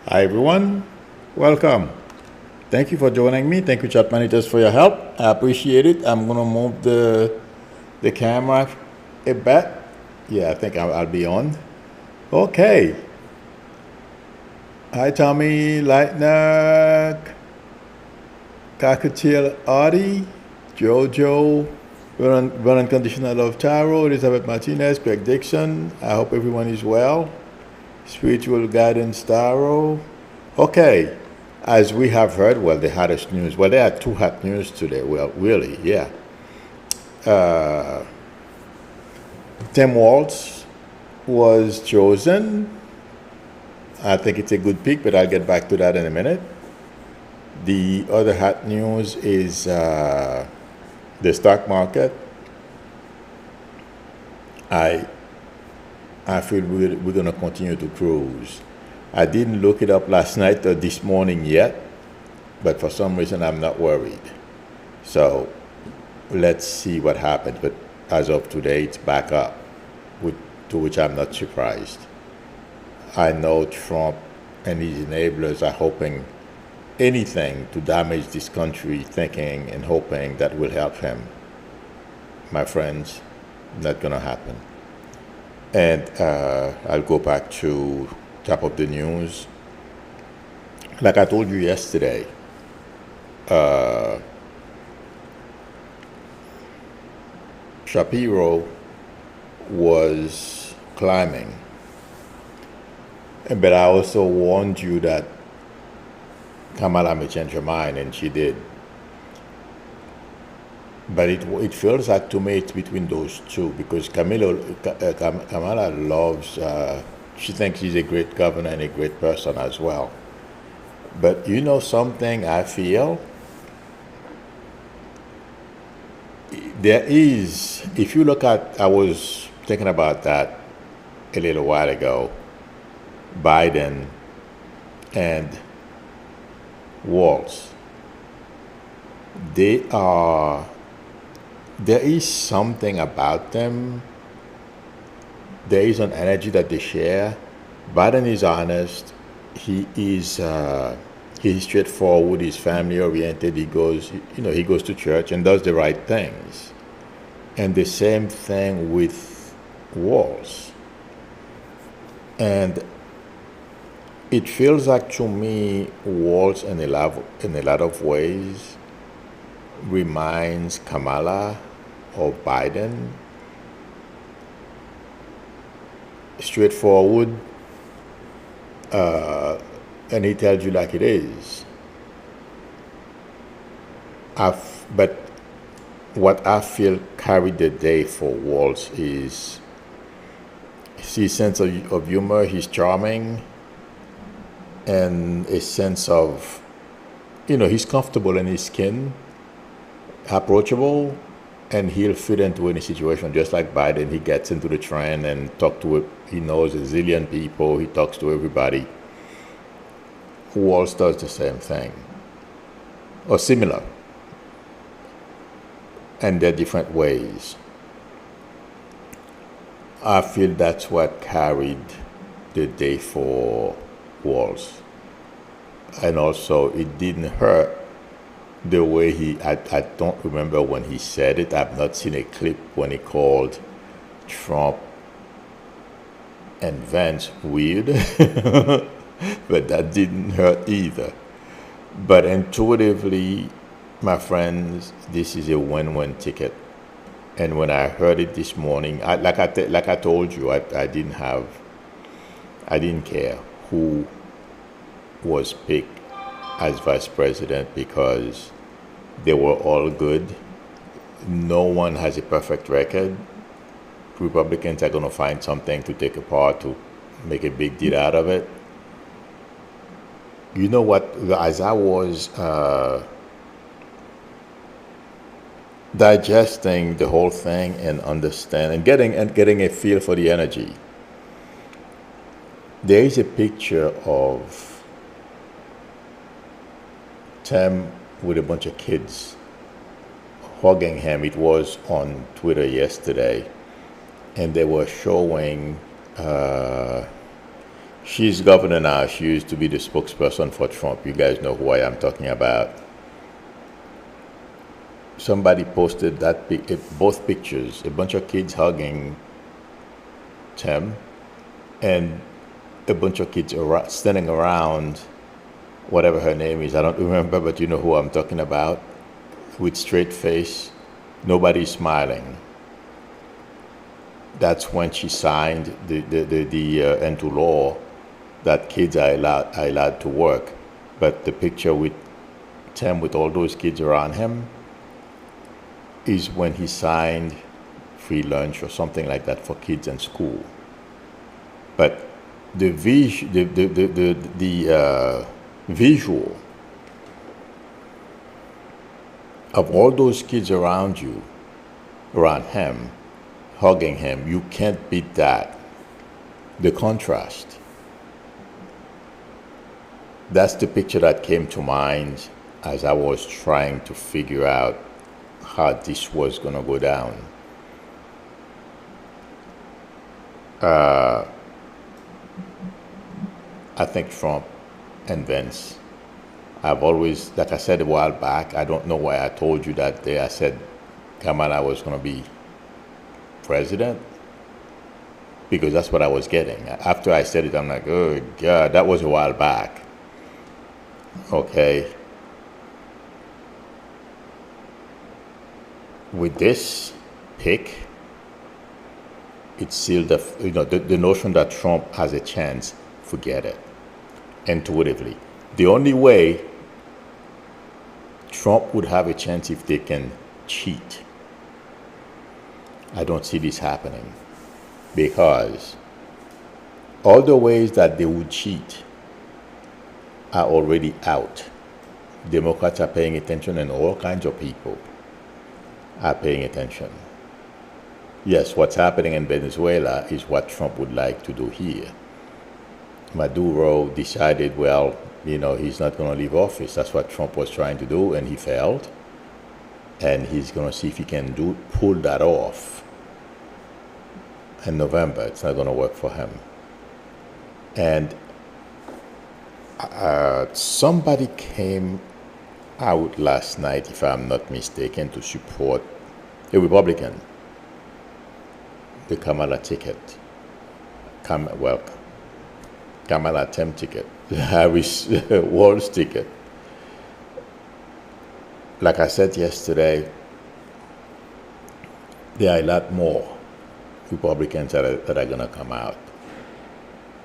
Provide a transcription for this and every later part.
Hi everyone, welcome. Thank you for joining me. Thank you, chat managers, for your help. I appreciate it. I'm gonna move the camera a bit. Yeah, I think I'll be on. Okay. Hi Tommy, Lightner, Cockatiel Artie, Jojo, Run Unconditional Love Taro, Elizabeth Martinez, Greg Dixon. I hope everyone is well. Spiritual Guidance Taro. Okay, as we have heard, well, the hottest news. Well, there are two hot news today. Well, really, yeah. Tim Walz was chosen. I think it's a good pick, but I'll get back to that in a minute. The other hot news is the stock market. I I feel we're going to continue to cruise. I didn't look it up last night or this morning yet, but for some reason I'm not worried. So let's see what happens. But as of today, it's back up, to which I'm not surprised. I know Trump and his enablers are hoping anything to damage this country, thinking and hoping that will help him. My friends, not going to happen. And I'll go back to top of the news. Like I told you yesterday, Shapiro was climbing. But I also warned you that Kamala may change her mind, and she did. But it feels like to me it's between those two, because Kamala loves, she thinks she's a great governor and a great person as well. But you know something I feel? There is, if you look at, I was thinking about that a little while ago, Biden and Walz. There is something about them. There is an energy that they share. Biden is honest. He's straightforward. He's family oriented. He goes to church and does the right things. And the same thing with Walz. And it feels like to me, Walz in a lot of ways reminds Kamala or Biden. Straightforward, and he tells you like it is. But what I feel carried the day for Walz is his sense of humor. He's charming, and a sense of, he's comfortable in his skin, approachable, and he'll fit into any situation. Just like Biden, he gets into the train and he knows a zillion people, he talks to everybody. Walz does the same thing, or similar, and they're different ways. I feel that's what carried the day for Walz. And also, it didn't hurt the way I don't remember when he said it. I've not seen a clip when he called Trump and Vance weird, but that didn't hurt either. But intuitively, my friends, this is a win-win ticket. And when I heard it this morning, like I told you, I didn't care who was picked as vice president, because they were all good. No one has a perfect record. Republicans are going to find something to take apart to make a big deal out of it. You know what? As I was digesting the whole thing and understanding, getting a feel for the energy, there is a picture of Tim with a bunch of kids hugging him. It was on Twitter yesterday, and they were showing She's governor now. She used to be the spokesperson for Trump. You guys know who I am talking about. Somebody posted that both pictures, a bunch of kids hugging Tim, and a bunch of kids standing around, whatever her name is. I don't remember, but you know who I'm talking about, with straight face, nobody smiling. That's when she signed into law that kids are allowed to work. But the picture with Tim with all those kids around him is when he signed free lunch or something like that for kids in school. But the visual of all those kids around you, around him, hugging him, you can't beat that. The contrast. That's the picture that came to mind as I was trying to figure out how this was going to go down. I think Trump and Vince, I've always, like I said a while back, I don't know why I told you that day, I said Kamala was going to be president, because that's what I was getting. After I said it, I'm like, oh God, that was a while back. Okay. With this pick, it's still the notion that Trump has a chance, forget it. Intuitively. The only way Trump would have a chance if they can cheat. I don't see this happening, because all the ways that they would cheat are already out. Democrats are paying attention, and all kinds of people are paying attention. Yes, what's happening in Venezuela is what Trump would like to do here. Maduro decided, well, he's not going to leave office. That's what Trump was trying to do, and he failed. And he's going to see if he can pull that off in November. It's not going to work for him. And somebody came out last night, if I'm not mistaken, to support a Republican, the Kamala ticket. Kamala Tim ticket, Harris Walz ticket. Like I said yesterday, there are a lot more Republicans that are going to come out.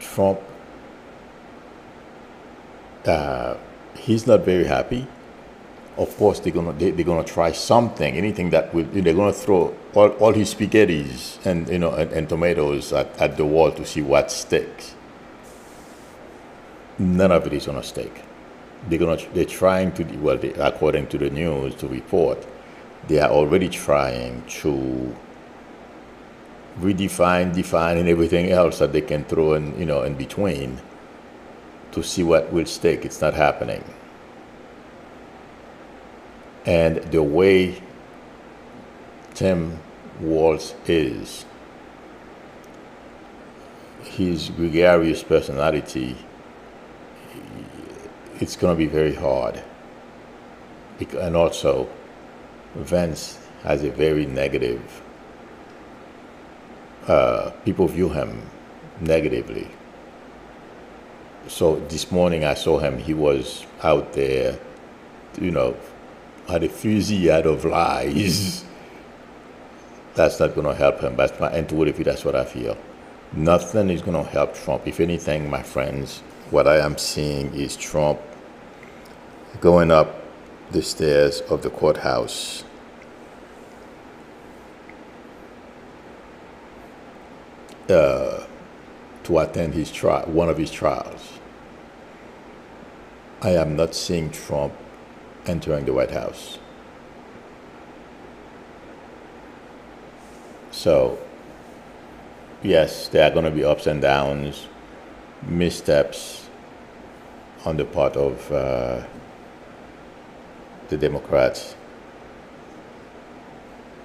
Trump, he's not very happy. Of course, they're gonna try something, anything that will. They're gonna throw all his spaghettis and tomatoes at the wall to see what sticks. None of it is gonna stick. They're trying to, well, according to the news, to report, they are already trying to redefine, define, and everything else that they can throw in between to see what will stick. It's not happening. And the way Tim Walz is, his gregarious personality, it's going to be very hard. And also, Vance has a very negative, people view him negatively. So this morning I saw him, he was out there, had a fusillade of lies. That's not going to help him. That's my intuitive, that's what I feel. Nothing is going to help Trump. If anything, my friends, what I am seeing is Trump going up the stairs of the courthouse to attend his trial, one of his trials. I am not seeing Trump entering the White House. So, yes, there are going to be ups and downs, missteps on the part of the Democrats.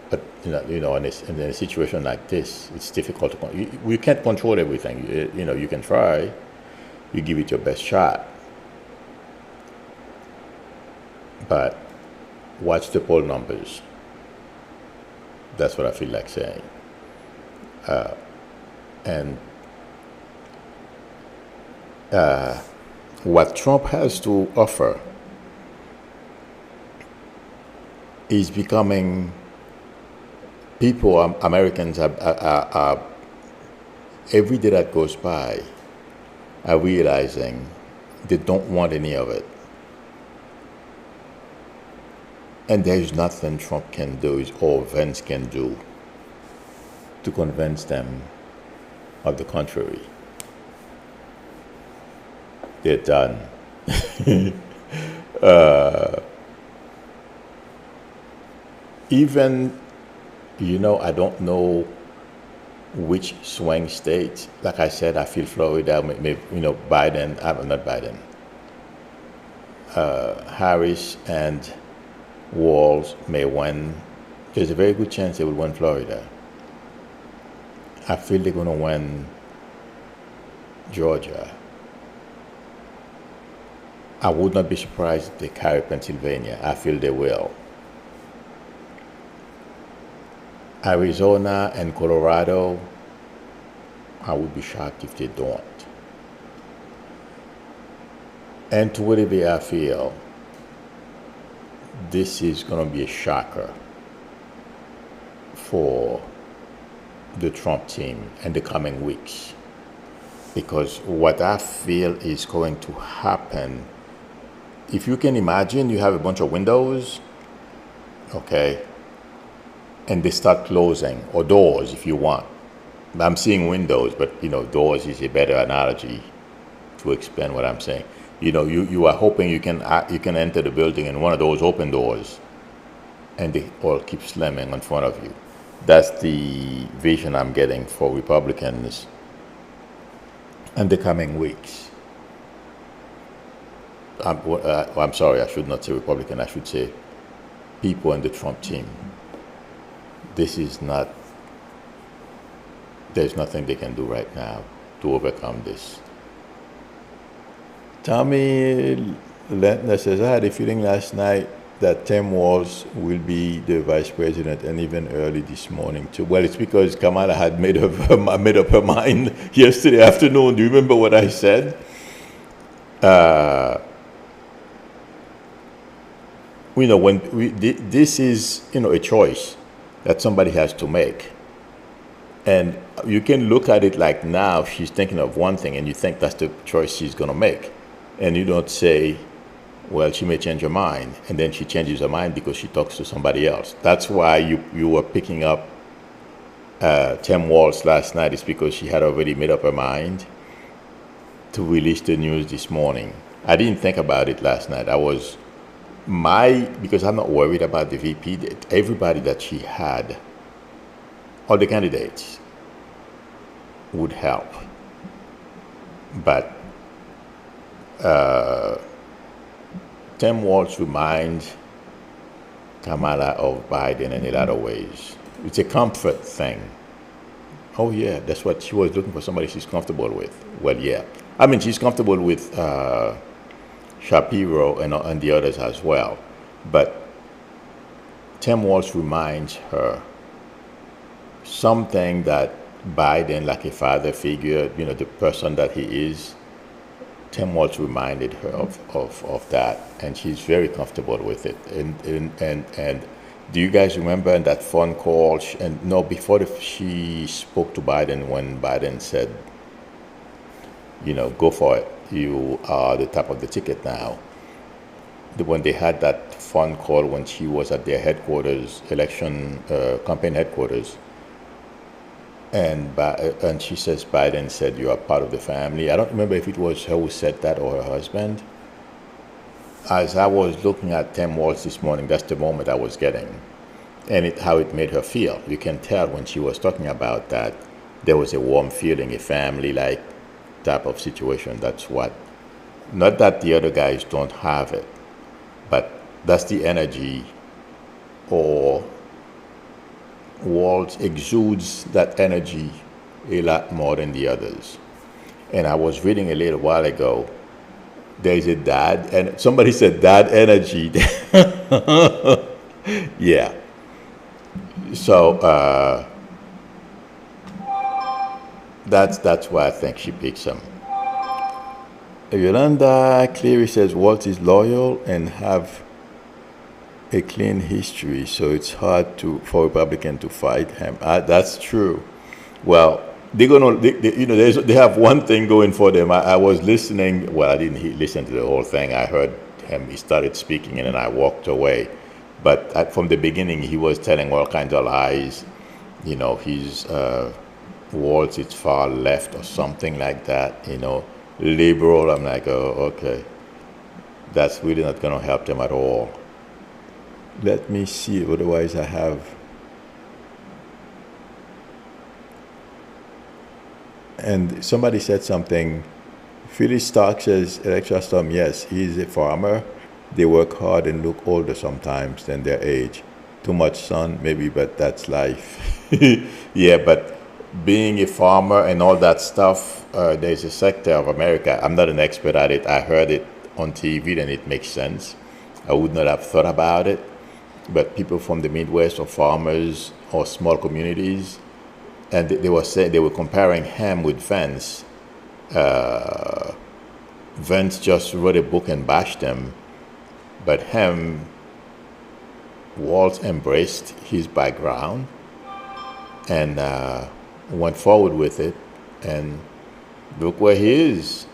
But in a situation like this, it's difficult to. You can't control everything. You can try, you give it your best shot. But watch the poll numbers. That's what I feel like saying. And what Trump has to offer is becoming, people, Americans are every day that goes by are realizing they don't want any of it. And there's nothing Trump can do or Vance can do to convince them of the contrary. They're done. Even, I don't know which swing states. Like I said, I feel Florida, maybe, Biden, not Biden, Harris and Walz may win. There's a very good chance they will win Florida. I feel they're going to win Georgia. I would not be surprised if they carry Pennsylvania. I feel they will. Arizona and Colorado, I would be shocked if they don't. And to whatever I feel, this is going to be a shocker for the Trump team in the coming weeks. Because what I feel is going to happen, if you can imagine, you have a bunch of windows, okay, and they start closing, or doors if you want. I'm seeing windows, but doors is a better analogy to explain what I'm saying. You are hoping you can enter the building and one of those open doors, and they all keep slamming in front of you. That's the vision I'm getting for Republicans in the coming weeks. I'm sorry, I should not say Republican. I should say people in the Trump team. There's nothing they can do right now to overcome this. Tommy Lentner says, I had a feeling last night that Tim Walz will be the vice president, and even early this morning too. Well, it's because Kamala had made up her mind yesterday afternoon. Do you remember what I said? This is a choice that somebody has to make. And you can look at it like now she's thinking of one thing and you think that's the choice she's going to make. And you don't say, well, she may change her mind. And then she changes her mind because she talks to somebody else. That's why you were picking up Tim Walz last night, is because she had already made up her mind to release the news this morning. I didn't think about it last night. Because I'm not worried about the VP, everybody that she had, all the candidates would help. But Tim Walz reminds Kamala of Biden in a lot of ways. It's a comfort thing. Oh yeah, that's what she was looking for, somebody she's comfortable with. Well, yeah. I mean, she's comfortable with Shapiro and the others as well. But Tim Walz reminds her something that Biden, like a father figure, the person that he is, Tim Walz reminded her of that, and she's very comfortable with it. And do you guys remember in that phone call? Before she spoke to Biden, when Biden said, go for it. You are the top of the ticket now. When they had that phone call when she was at their headquarters, campaign headquarters, and she says, Biden said, you are part of the family. I don't remember if it was her who said that or her husband. As I was looking at Tim Walz this morning, that's the moment I was getting, and how it made her feel. You can tell when she was talking about that, there was a warm feeling, a family-like type of situation. That's what, not that the other guys don't have it, but that's the energy, or Walz exudes that energy a lot more than the others. And I was reading a little while ago. There's a dad, and somebody said dad energy. Yeah. So that's why I think she picks him. Yolanda Cleary says Walz is loyal and have a clean history, so it's hard for Republican to fight him. That's true. Well, they're gonna, they have one thing going for them. I was listening. Well, I didn't listen to the whole thing. I heard him. He started speaking, and then I walked away. But from the beginning, he was telling all kinds of lies. He's Walz is far left or something like that. Liberal. I'm like, oh, okay. That's really not going to help them at all. Let me see. Otherwise, I have. And somebody said something. Phyllis Stark says, Electra Storm, yes, he's a farmer. They work hard and look older sometimes than their age. Too much sun, maybe, but that's life. Yeah, but being a farmer and all that stuff, there's a sector of America. I'm not an expert at it. I heard it on TV, then it makes sense. I would not have thought about it. But people from the Midwest or farmers or small communities, and they were comparing him with Vance. Vance just wrote a book and bashed him, but Walz embraced his background and went forward with it, and look where he is,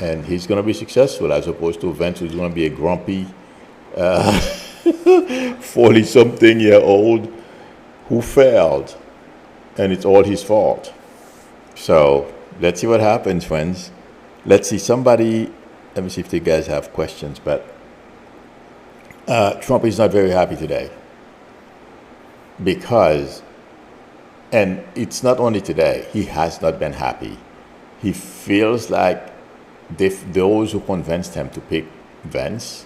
and he's going to be successful as opposed to Vance, who's going to be a grumpy 40-something-year-old who failed. And it's all his fault. So let's see what happens, friends. Let's see somebody. Let me see if you guys have questions. But Trump is not very happy today because, and it's not only today, he has not been happy. He feels like those who convinced him to pick Vance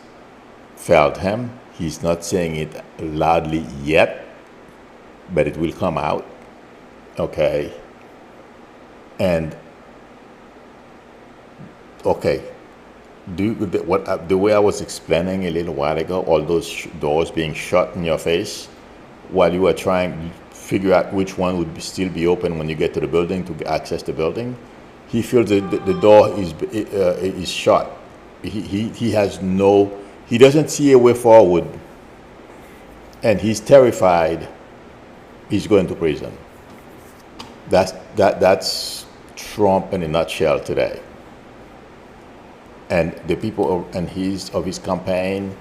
failed him. He's not saying it loudly yet, but it will come out. Okay. And okay, the way I was explaining a little while ago, all those doors being shut in your face while you were trying to figure out which one would still be open when you get to the building to access the building, he feels that the door is shut. He doesn't see a way forward, and he's terrified he's going to prison. That's Trump in a nutshell today. And the people of his campaign,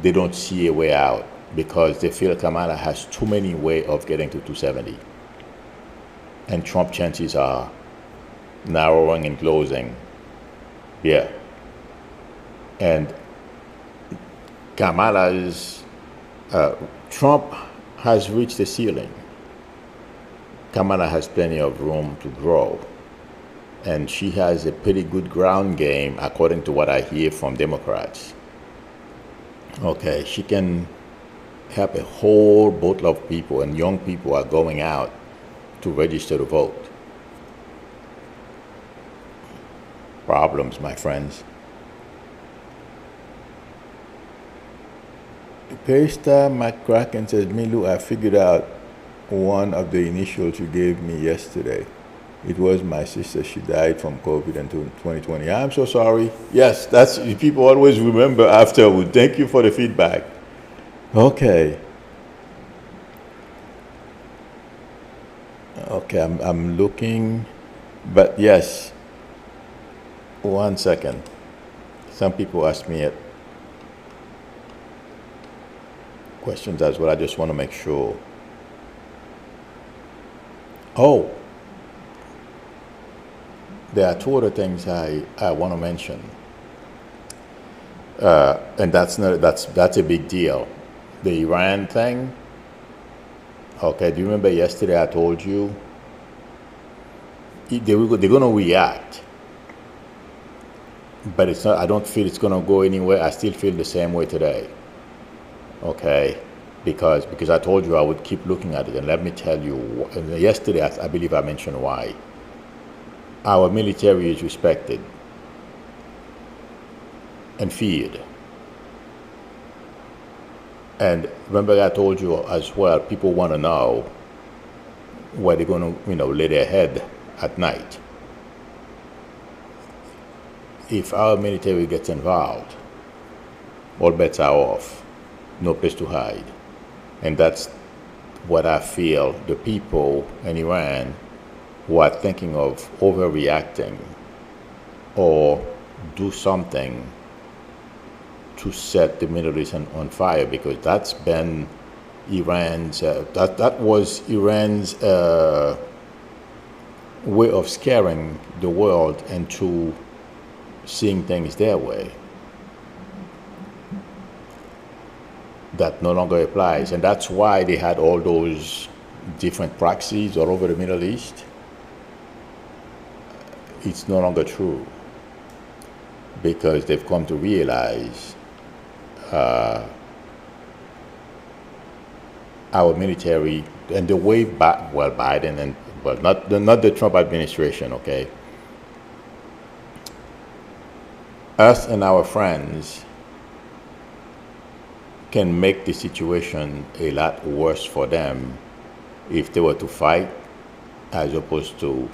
they don't see a way out because they feel Kamala has too many ways of getting to 270. And Trump chances are narrowing and closing. Yeah. And Trump has reached the ceiling. Kamala has plenty of room to grow. And she has a pretty good ground game, according to what I hear from Democrats. Okay, she can help a whole boatload of people, and young people are going out to register to vote. Problems, my friends. Pesta McCracken says, Milu, I figured out one of the initials you gave me yesterday. It was my sister. She died from COVID in 2020. I'm so sorry. Yes, that's people always remember afterward. Thank you for the feedback. Okay. Okay, I'm looking, but yes. 1 second. Some people ask me questions as well. I just want to make sure. Oh. There are two other things I want to mention, and that's a big deal. The Iran thing. Okay, do you remember yesterday I told you they're going to react, but it's not. I don't feel it's going to go anywhere. I still feel the same way today. Okay, because I told you I would keep looking at it, and let me tell you. Yesterday I believe I mentioned why. our military is respected and feared. And remember I told you as well, people want to know where they're going to, lay their head at night. If our military gets involved, all bets are off, no place to hide. And that's what I feel the people in Iran who are thinking of overreacting or do something to set the Middle East on fire, because that's been Iran's, that was Iran's way of scaring the world into seeing things their way. That no longer applies, and that's why they had all those different proxies all over the Middle East. It's no longer true, because they've come to realize our military and the way back, well, Biden and not the Trump administration, okay. Us and our friends can make the situation a lot worse for them if they were to fight, as opposed to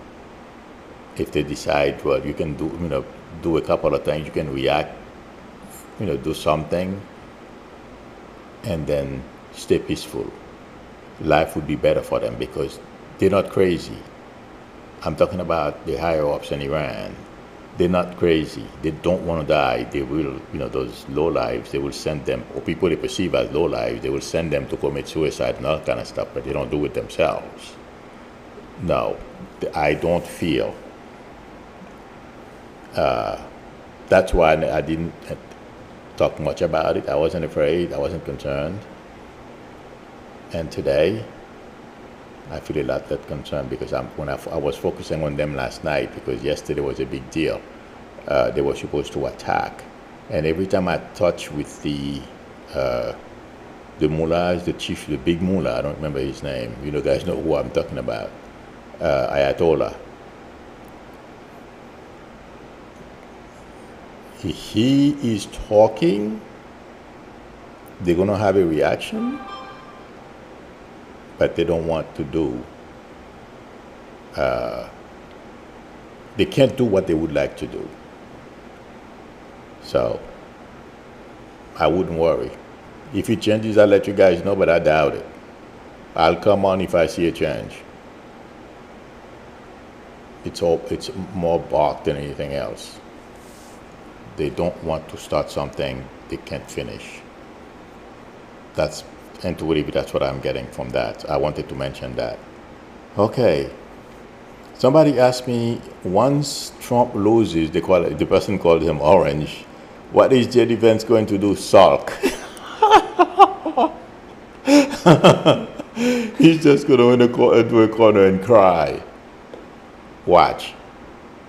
if they decide, well, you can do a couple of things, you can react, do something, and then stay peaceful. Life would be better for them because they're not crazy. I'm talking about the higher ups in Iran. They're not crazy. They don't want to die. They will, those low lives, they will send them, or people they perceive as low lives, they will send them to commit suicide and all that kind of stuff, but they don't do it themselves. No, I don't feel. That's why I didn't talk much about it. I wasn't afraid. I wasn't concerned. And today, I feel a lot that concerned because when I was focusing on them last night, because yesterday was a big deal. They were supposed to attack, and every time I touch with the mullahs, the chief, the big mullah, I don't remember his name. You guys know who I'm talking about. Ayatollah. He is talking. They're gonna have a reaction, but they don't want to do. They can't do what they would like to do. So I wouldn't worry. If it changes, I'll let you guys know, but I doubt it. I'll come on if I see a change. It's more bark than anything else. They don't want to start something they can't finish. That's intuitive. That's what I'm getting from that. I wanted to mention that. Okay. Somebody asked me, once Trump loses, the person called him Orange, what is J.D. Vance going to do? Sulk. He's just going to go into a corner and cry. Watch.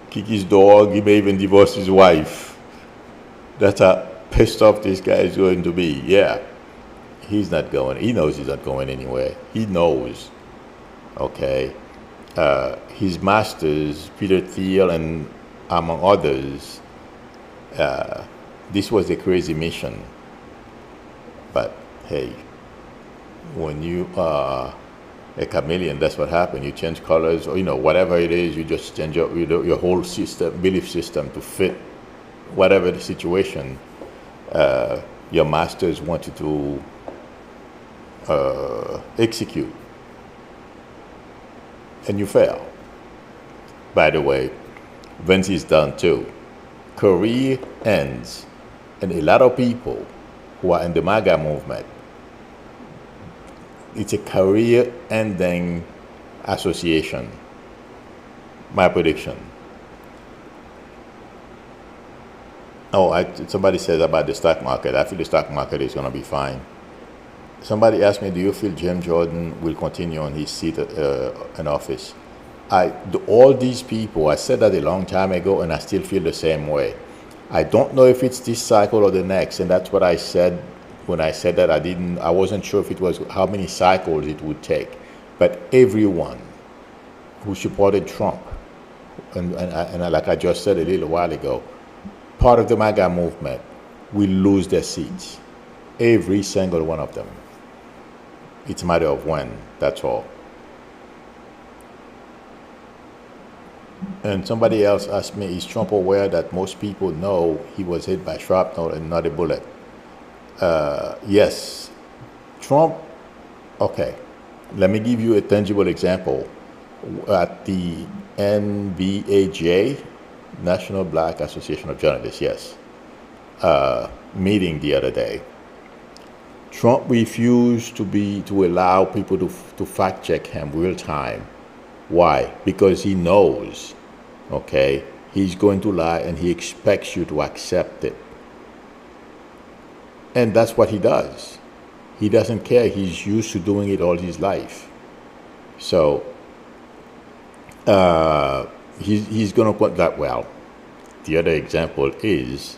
Kick his dog. He may even divorce his wife. That's how pissed off this guy is going to be. Yeah. He's not going. He knows he's not going anywhere. He knows. Okay. His masters, Peter Thiel and among others, this was a crazy mission. But hey, when you are a chameleon, that's what happened. You change colors, or whatever it is, you just change your whole system, belief system to fit whatever the situation. Your masters want you to execute, and you fail. By the way, Vince is done too. Career ends, and a lot of people who are in the MAGA movement, it's a career-ending association. My prediction. Oh, somebody says about the stock market. I feel the stock market is going to be fine. Somebody asked me, do you feel Jim Jordan will continue on his seat in office? All these people, I said that a long time ago, and I still feel the same way. I don't know if it's this cycle or the next, and that's what I said when I said that. I wasn't sure if it was how many cycles it would take. But everyone who supported Trump and like I just said a little while ago, part of the MAGA movement will lose their seats. Every single one of them. It's a matter of when, that's all. And somebody else asked me, is Trump aware that most people know he was hit by shrapnel and not a bullet? Yes. Trump, okay. Let me give you a tangible example. At the NBAJ, National Black Association of Journalists, yes, meeting the other day, Trump refused to allow people to fact check him real time. Why? Because he knows, okay, he's going to lie and he expects you to accept it. And that's what he does. He doesn't care. He's used to doing it all his life. So he's going to put that well. The other example is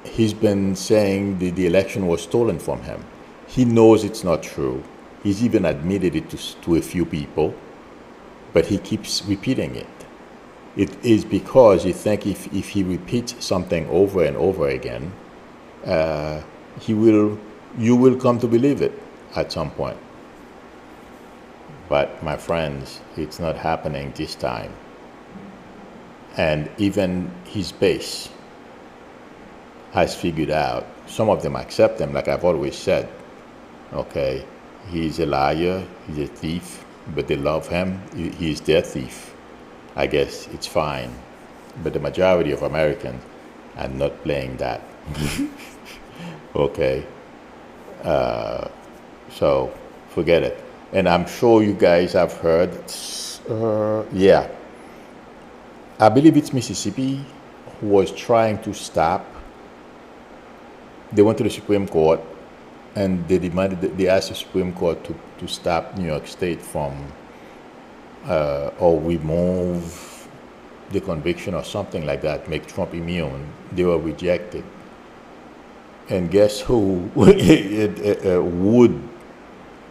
he's been saying the election was stolen from him. He knows it's not true. He's even admitted it to a few people, but he keeps repeating it. It is because he thinks if he repeats something over and over again, you will come to believe it at some point. But my friends, it's not happening this time. And even his base has figured out, some of them accept him, like I've always said, okay, he's a liar, he's a thief, but they love him, he's their thief. I guess it's fine. But the majority of Americans are not playing that. Okay? So forget it. And I'm sure you guys have heard, yeah, I believe it's Mississippi who was trying to stop. They went to the Supreme Court and they asked the Supreme Court to stop New York State from or remove the conviction or something like that, make Trump immune. They were rejected. And guess who would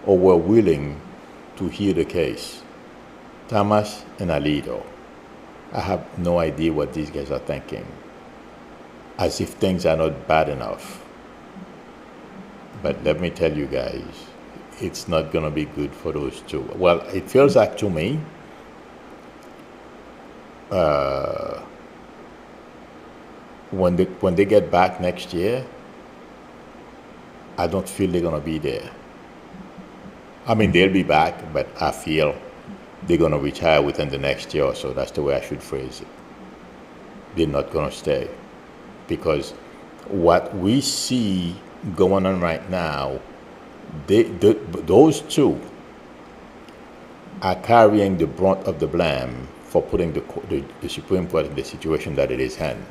or were willing to hear the case? Thomas and Alito. I have no idea what these guys are thinking. As if things are not bad enough. But let me tell you guys, it's not going to be good for those two. Well, it feels like to me, when they get back next year, I don't feel they're going to be there. I mean, they'll be back, but I feel they're going to retire within the next year or so. That's the way I should phrase it. They're not going to stay. Because what we see going on right now, those two are carrying the brunt of the blame for putting the Supreme Court in the situation that it is in.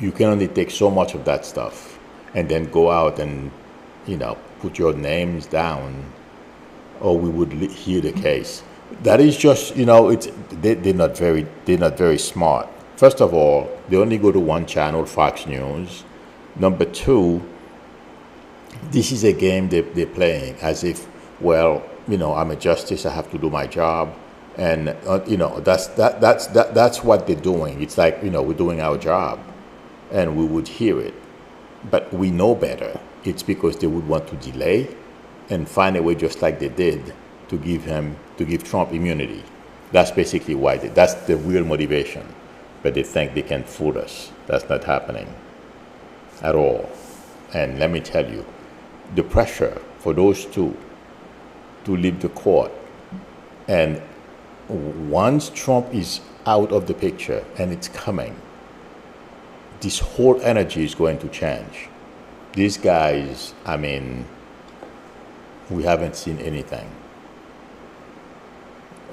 You can only take so much of that stuff and then go out and, put your names down, or we would hear the case. That is just, they're not very smart. First of all, they only go to one channel, Fox News. Number two, this is a game they're playing as if, well, I'm a justice, I have to do my job, and that's what they're doing. It's like, we're doing our job, and we would hear it, but we know better. It's because they would want to delay and find a way, just like they did, to give Trump immunity. That's basically why that's the real motivation. But they think they can fool us. That's not happening at all. And let me tell you, the pressure for those two to leave the court, and once Trump is out of the picture, and it's coming, this whole energy is going to change. These guys, we haven't seen anything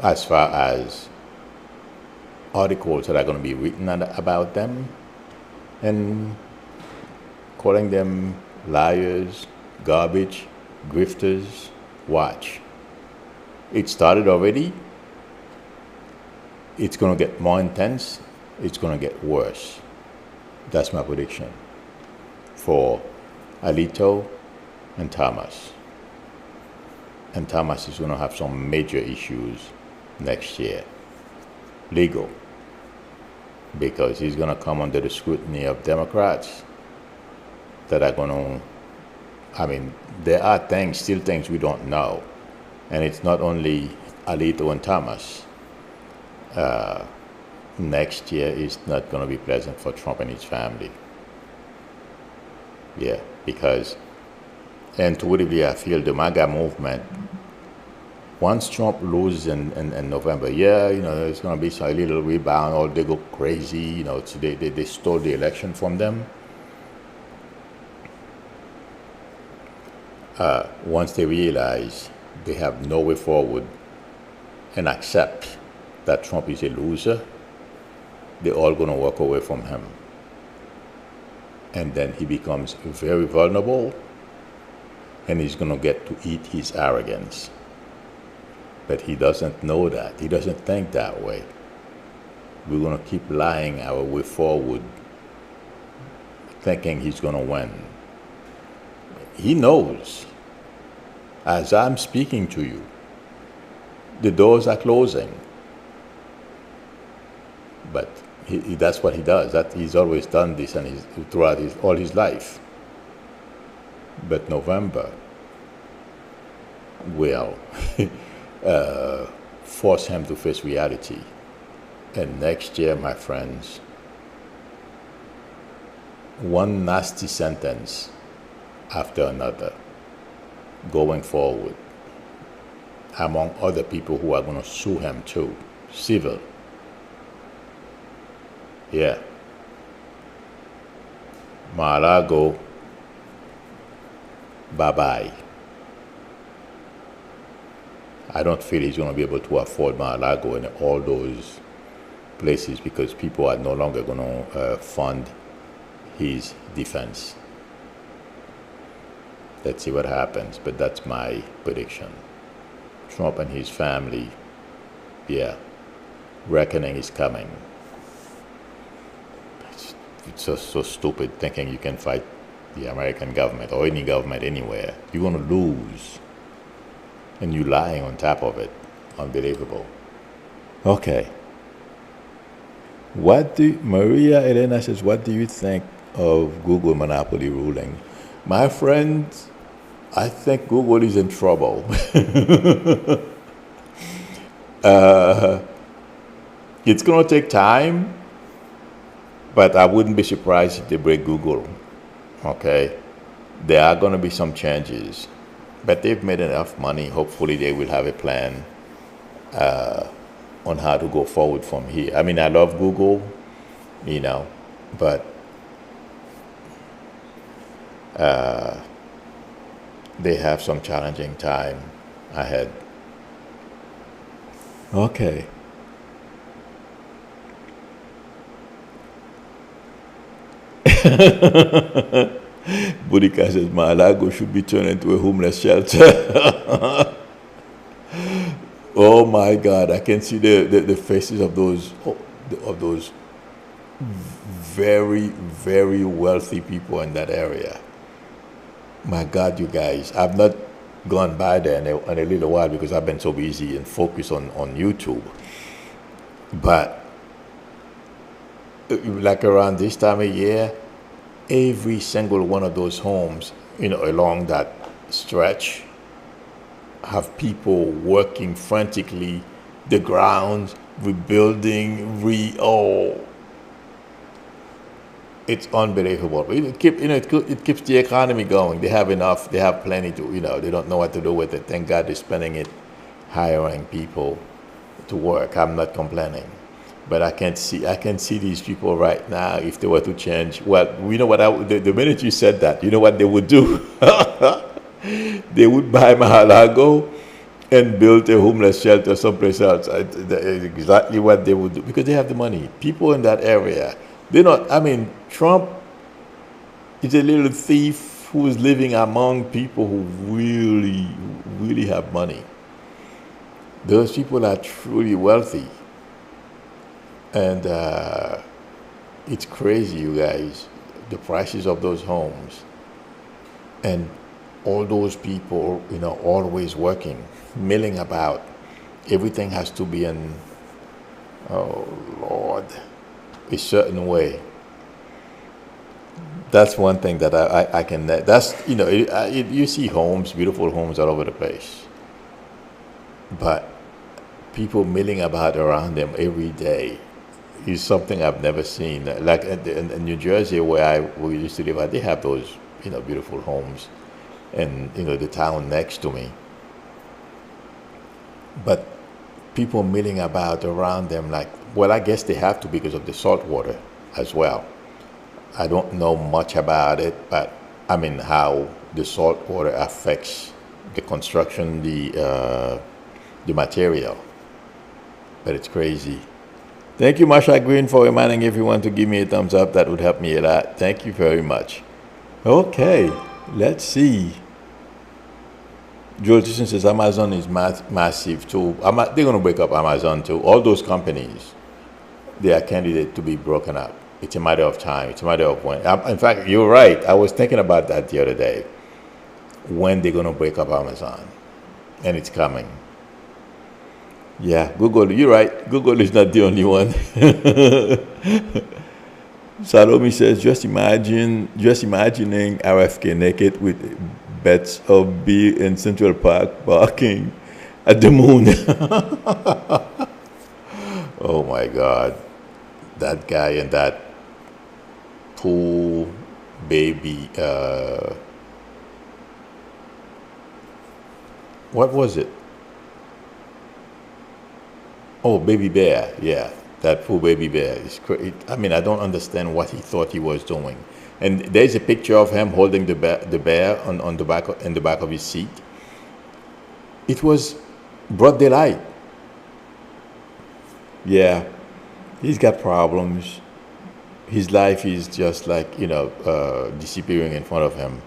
as far as articles that are going to be written about them and calling them liars, garbage, grifters. Watch. It started already. It's going to get more intense. It's going to get worse. That's my prediction for Alito and Thomas. And Thomas is going to have some major issues next year. legal, because he's going to come under the scrutiny of Democrats that are going to, I mean, there are things, still things we don't know. And it's not only Alito and Thomas. Next year is not going to be pleasant for Trump and his family. Yeah, because intuitively I feel the MAGA movement, once Trump loses in November, yeah, you know, there's going to be a little rebound, or they go crazy, you know, so they stole the election from them. Once they realize they have no way forward and accept that Trump is a loser, they're all going to walk away from him. And then he becomes very vulnerable, and he's going to get to eat his arrogance. But he doesn't know that. He doesn't think that way. We're going to keep lying our way forward, thinking he's going to win. He knows. As I'm speaking to you, the doors are closing. But that's what he does. That he's always done this, and throughout all his life. But November will force him to face reality. And next year, my friends, one nasty sentence after another going forward, among other people who are going to sue him too, civil. Yeah. Mar-a-Lago, bye-bye. I don't feel he's going to be able to afford Mar-a-Lago and all those places, because people are no longer going to fund his defense. Let's see what happens, but that's my prediction. Trump and his family, yeah, reckoning is coming. It's just so stupid thinking you can fight the American government or any government anywhere. You're going to lose. And you're lying on top of it. Unbelievable. Okay. Maria Elena says, what do you think of Google monopoly ruling? My friend, I think Google is in trouble. It's going to take time, but I wouldn't be surprised if they break Google. Okay? There are going to be some changes, but they've made enough money. Hopefully they will have a plan on how to go forward from here. I mean, I love Google, you know, but they have some challenging time ahead. Okay. Budika says Mar-a-Lago should be turned into a homeless shelter. Oh my God! I can see the faces of those very, very wealthy people in that area. My God, you guys! I've not gone by there in a little while because I've been so busy and focused on YouTube. But like around this time of year, every single one of those homes, you know, along that stretch, have people working frantically, the grounds, rebuilding, it's unbelievable. It keeps the economy going. They have enough, they have plenty to, you know, they don't know what to do with it. Thank God they're spending it hiring people to work. I'm not complaining. But I can see these people right now, if they were to change. Well, you know what, the minute you said that, you know what they would do? They would buy Mar-a-Lago and build a homeless shelter someplace else. Exactly what they would do, because they have the money. People in that area, Trump is a little thief who is living among people who really, really have money. Those people are truly wealthy. And it's crazy, you guys, the prices of those homes. And all those people, you know, always working, milling about. Everything has to be in Oh, Lord. A certain way. That's one thing that I can, that's, you know, you see homes, beautiful homes all over the place. But people milling about around them every day is something I've never seen. Like in New Jersey, where we used to live, they have those, you know, beautiful homes, and you know the town next to me. But people milling about around them, like, well, I guess they have to because of the salt water as well. I don't know much about it, but I mean how the salt water affects the construction, the material. But it's crazy. Thank you, Masha Green, for reminding everyone to give me a thumbs up. That would help me a lot. Thank you very much. Okay, let's see. Joel Tison says Amazon is massive too. They're going to break up Amazon too. All those companies, they are candidate to be broken up. It's a matter of time. It's a matter of when. In fact, you're right. I was thinking about that the other day. When they're going to break up Amazon. And it's coming. Yeah, Google, you're right. Google is not the only one. Salome says, just imagining RFK naked with bets of beer in Central Park barking at the moon. Oh my God. That guy and that poor baby, what was it? Oh, baby bear, yeah, that poor baby bear. I mean, I don't understand what he thought he was doing. And there's a picture of him holding the bear on the back in the back of his seat. It was broad daylight. Yeah, he's got problems. His life is just like, you know, disappearing in front of him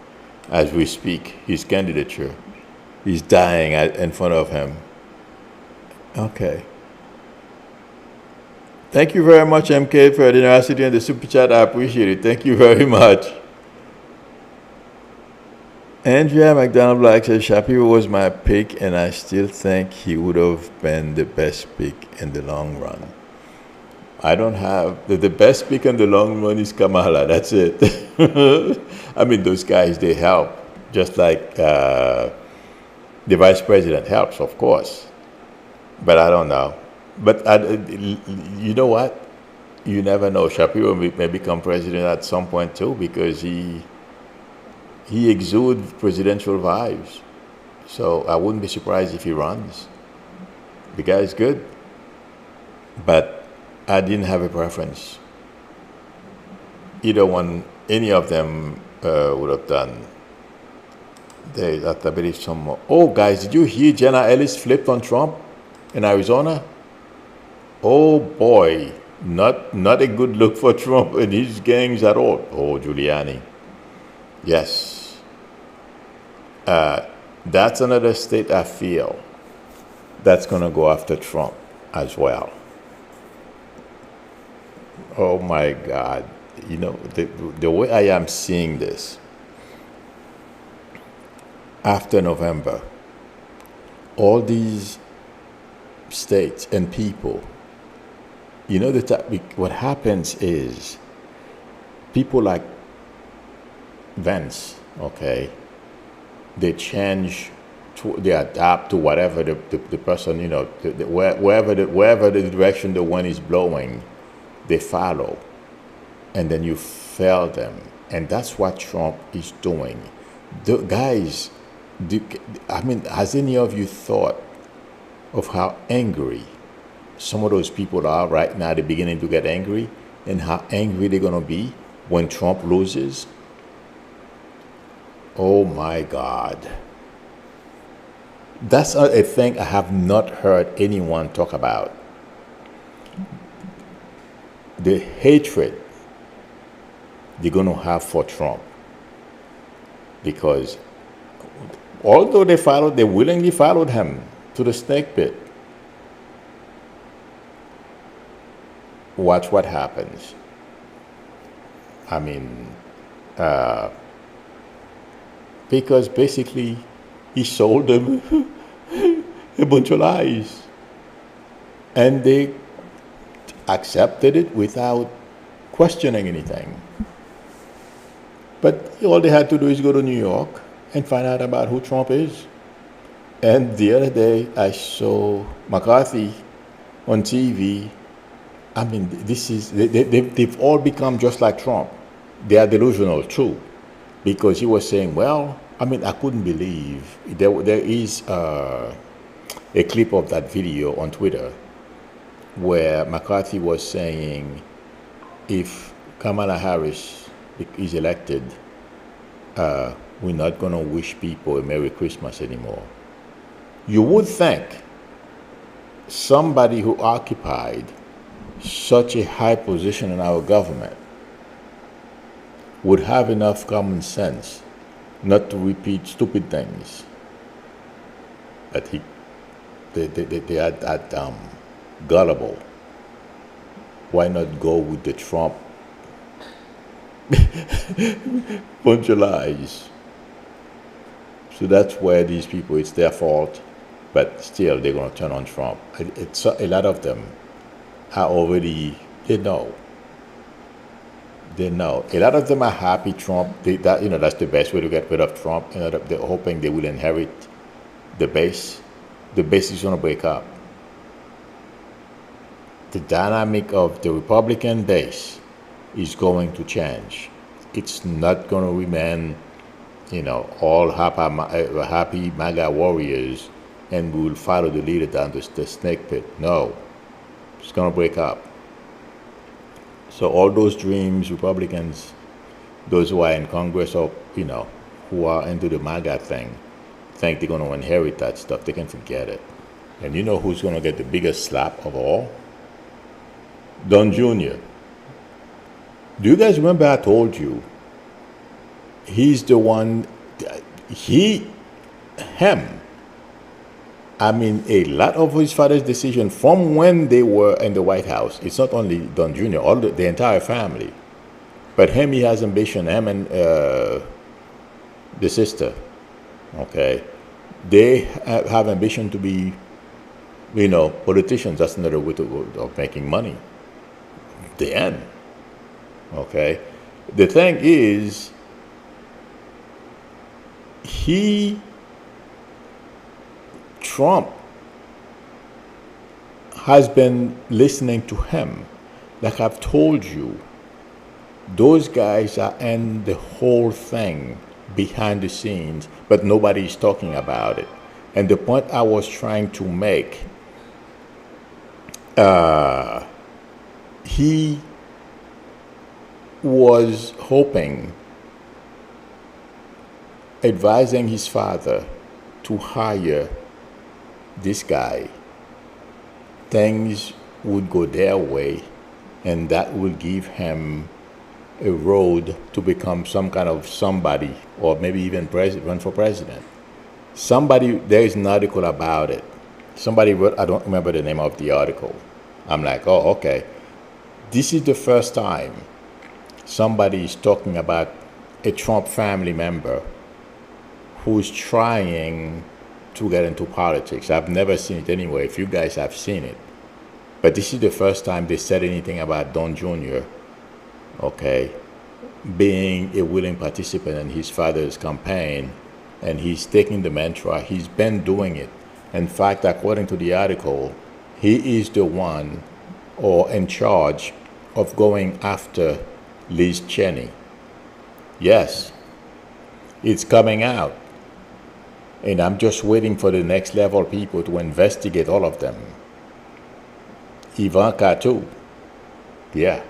as we speak. His candidature is dying in front of him. Okay. Thank you very much, MK, for your generosity and the super chat. I appreciate it. Thank you very much. Andrea McDonald Black says Shapiro was my pick, and I still think he would have been the best pick in the long run. I don't have the best pick in the long run is Kamala. That's it. I mean, those guys, they help, just like the vice president helps, of course. But I don't know. But you know what? You never know. Shapiro may become president at some point too, because he exudes presidential vibes. So I wouldn't be surprised if he runs. The guy is good. But I didn't have a preference. Either one, any of them would have done. I believe some more. Oh, guys, did you hear Jenna Ellis flipped on Trump in Arizona? Oh boy, not a good look for Trump and his gangs at all. Oh, Giuliani. Yes. That's another state I feel that's going to go after Trump as well. Oh my God. You know, the way I am seeing this, after November, all these states and people, you know, what happens is people like Vance, okay, they change, they adapt to whatever the person, you know, wherever the direction the wind is blowing, they follow, and then you fail them. And that's what Trump is doing. The guys, I mean, has any of you thought of how angry some of those people are right now? They're beginning to get angry, and how angry they're going to be when Trump loses. Oh my God. That's a thing I have not heard anyone talk about. The hatred they're going to have for Trump. Because although they willingly followed him to the snake pit. Watch what happens. I mean, because basically he sold them a bunch of lies. And they accepted it without questioning anything. But all they had to do is go to New York and find out about who Trump is. And the other day, I saw McCarthy on TV. I mean, they've all become just like Trump. They are delusional too, because he was saying, well, I mean, I couldn't believe there is a clip of that video on Twitter where McCarthy was saying, if Kamala Harris is elected, we're not going to wish people a Merry Christmas anymore. You would think somebody who occupied such a high position in our government would have enough common sense not to repeat stupid things. But they are that gullible. Why not go with the Trump bunch of lies? So that's where these people, it's their fault, but still they're going to turn on Trump. It's a lot of them are already, they know. A lot of them are happy Trump. That's the best way to get rid of Trump. They're hoping they will inherit the base. The base is going to break up. The dynamic of the Republican base is going to change. It's not going to remain, all happy MAGA warriors, and we will follow the leader down the snake pit. No, it's going to break up. So all those dreams, Republicans, those who are in Congress or, who are into the MAGA thing, think they're going to inherit that stuff. They can forget it. And you know who's going to get the biggest slap of all? Don Jr. Do you guys remember I told you? He's the one, I mean, a lot of his father's decision from when they were in the White House, it's not only Don Jr., all the entire family. But he has ambition, him and the sister, okay? They have ambition to be, politicians. That's another way of making money. The end, okay? The thing is, Trump has been listening to him. Like I've told you, those guys are in the whole thing behind the scenes, but nobody is talking about it. And the point I was trying to make, he was hoping, advising his father to hire this guy. Things would go their way, and that would give him a road to become some kind of somebody, or maybe even run for president. There is an article about it. Somebody wrote, I don't remember the name of the article. I'm like, oh, okay. This is the first time somebody is talking about a Trump family member who's trying to get into politics. I've never seen it anyway, if you guys have seen it. But this is the first time they said anything about Don Jr., okay, being a willing participant in his father's campaign, and he's taking the mantra. He's been doing it. In fact, according to the article, he is the one or in charge of going after Liz Cheney. Yes, it's coming out. And I'm just waiting for the next level people to investigate all of them. Ivanka too. Yeah,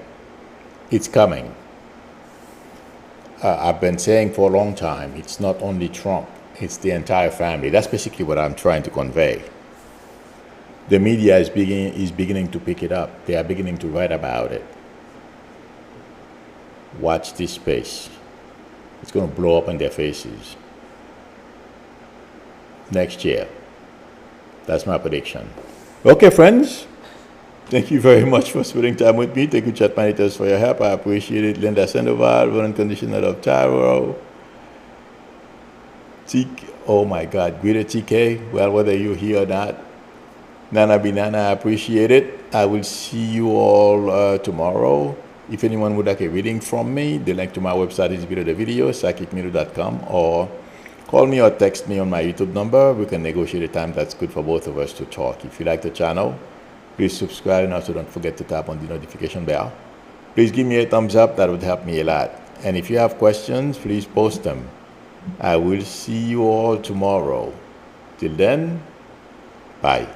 it's coming. I've been saying for a long time, it's not only Trump, it's the entire family. That's basically what I'm trying to convey. The media is beginning to pick it up. They are beginning to write about it. Watch this space. It's going to blow up in their faces next year. That's my prediction. Okay, friends. Thank you very much for spending time with me. Thank you, chat managers, for your help. I appreciate it. Linda Sandoval, running conditioner of Taro. Oh my God, greater TK. Well, whether you're here or not, Nana Binana, I appreciate it. I will see you all tomorrow. If anyone would like a reading from me, the link to my website is below the video, psychicmedia.com, or call me or text me on my YouTube number. We can negotiate a time that's good for both of us to talk. If you like the channel, please subscribe, and also don't forget to tap on the notification bell. Please give me a thumbs up. That would help me a lot. And if you have questions, please post them. I will see you all tomorrow. Till then, bye.